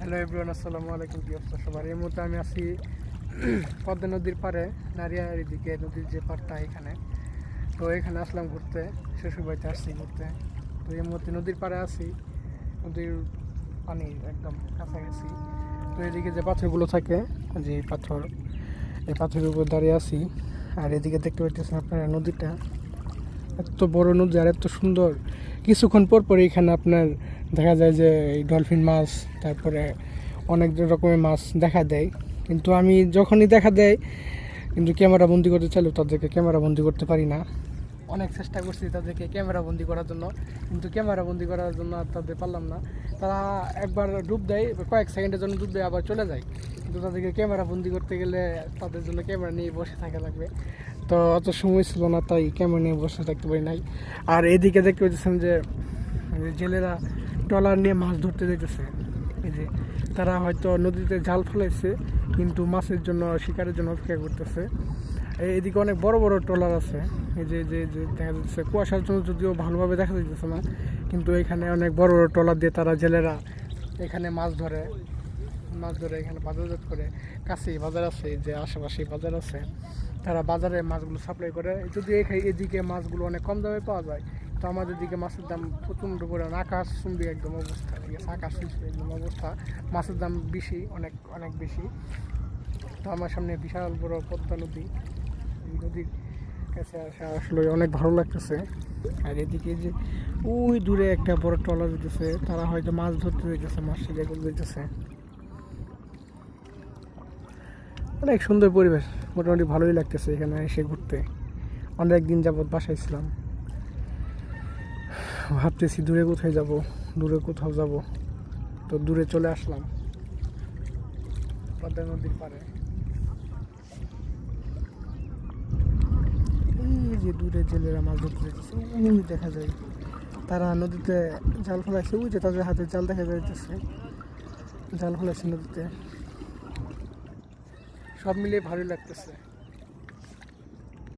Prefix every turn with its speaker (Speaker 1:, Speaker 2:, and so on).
Speaker 1: Hello everyone, আসসালামু আলাইকুম। কি অবস্থা সবার? এই মুহূর্তে আমি আছি পদ্মা নদীর পাড়ে, নারিয়ার দিকে নদীর যে পাড়টা এখানে। তো এখানে আসলাম ঘুরতে, শ্বশুর বাড়িতে আসছি ঘুরতে। তো এই মুহূর্তে নদীর পাড়ে আছি, নদীর পানি একদম কাছাকাছি। তো এদিকে যে পাথরগুলো থাকে, যে পাথর, এই পাথরের উপর দাঁড়িয়ে আছি। আর এদিকে দেখতে পাচ্ছেন আপনারা নদীটা, এত বড় নদী আর এত সুন্দর। কিছুক্ষণ পর পর এখানে আপনার দেখা যায় যে এই ডলফিন মাছ, তারপরে অনেক রকমের মাছ দেখা দেয়। কিন্তু আমি যখনই দেখা দেয়, কিন্তু ক্যামেরা বন্দি করতে চাইলেও তাদেরকে ক্যামেরা বন্দি করতে পারি না। অনেক চেষ্টা করছি তাদেরকে ক্যামেরা বন্দি করার জন্য, কিন্তু ক্যামেরা বন্দি করার জন্য আর তাদের পারলাম না। তারা একবার ডুব দেয়, কয়েক সেকেন্ডের জন্য ডুব দেয়, আবার চলে যায়। কিন্তু তাদেরকে ক্যামেরা বন্দি করতে গেলে তাদের জন্য ক্যামেরা নিয়ে বসে থাকা লাগবে। তো অত সময় ছিল না, তাই ক্যামেরা নিয়ে বসে থাকতে পারি নাই। আর এদিকে দেখতে পাচ্ছেন যে জেলেরা ট্রলার নিয়ে মাছ ধরতে যেতেছে। এই যে তারা হয়তো নদীতে জাল ফেলাইছে, কিন্তু মাছের জন্য, শিকারের জন্য অপেক্ষা করতেছে। এদিকে অনেক বড় বড় ট্রলার আছে। এই যে যে যে দেখা যাচ্ছে কুয়াশার জন্য যদিও ভালোভাবে দেখা যাচ্ছে না, কিন্তু এখানে অনেক বড় বড় ট্রলার দিয়ে তারা জেলেরা এখানে মাছ ধরে এখানে বাজারজাত করে। কাছেই বাজার আছে, যে আশেপাশেই বাজার আছে, তারা বাজারে মাছগুলো সাপ্লাই করে। যদি এদিকে মাছগুলো অনেক কম দামে পাওয়া যায়, তো আমাদের দিকে মাছের দাম প্রচণ্ড পরিমাণ আকাশচুম্বী একদম অবস্থা। ঠিক আছে, আকাশচুম্বী একদম অবস্থা। মাছের দাম বেশি, অনেক অনেক বেশি। তো আমার সামনে বিশাল বড় পদ্মা নদী, এই নদীর কাছে আসা আসলে অনেক ভালো লাগতেছে। আর এদিকে যে ওই দূরে একটা বড় ট্রলার যেতেছে, তারা হয়তো মাছ ধরতে যেতেছে, মাছ শিকার করতে যেতেছে। অনেক সুন্দর পরিবেশ, মোটামুটি ভালোই লাগতেছে এখানে এসে ঘুরতে। অনেক দিন যাবৎ বাসায় ছিলাম, ভাবতেছি দূরে কোথায় যাব, দূরে কোথাও যাব। তো দূরে চলে আসলাম পদ্মা নদীর পাড়ে। এই যে দূরে জেলেরা মাছ ধরতে যেতেছে, ওই দেখা যায় তারা নদীতে জাল ফেলাইছে। ওই যে তাদের হাতে জাল দেখা যাইতেছে, জাল ফেলাইছে নদীতে। সব মিলিয়ে ভালোই লাগতেছে।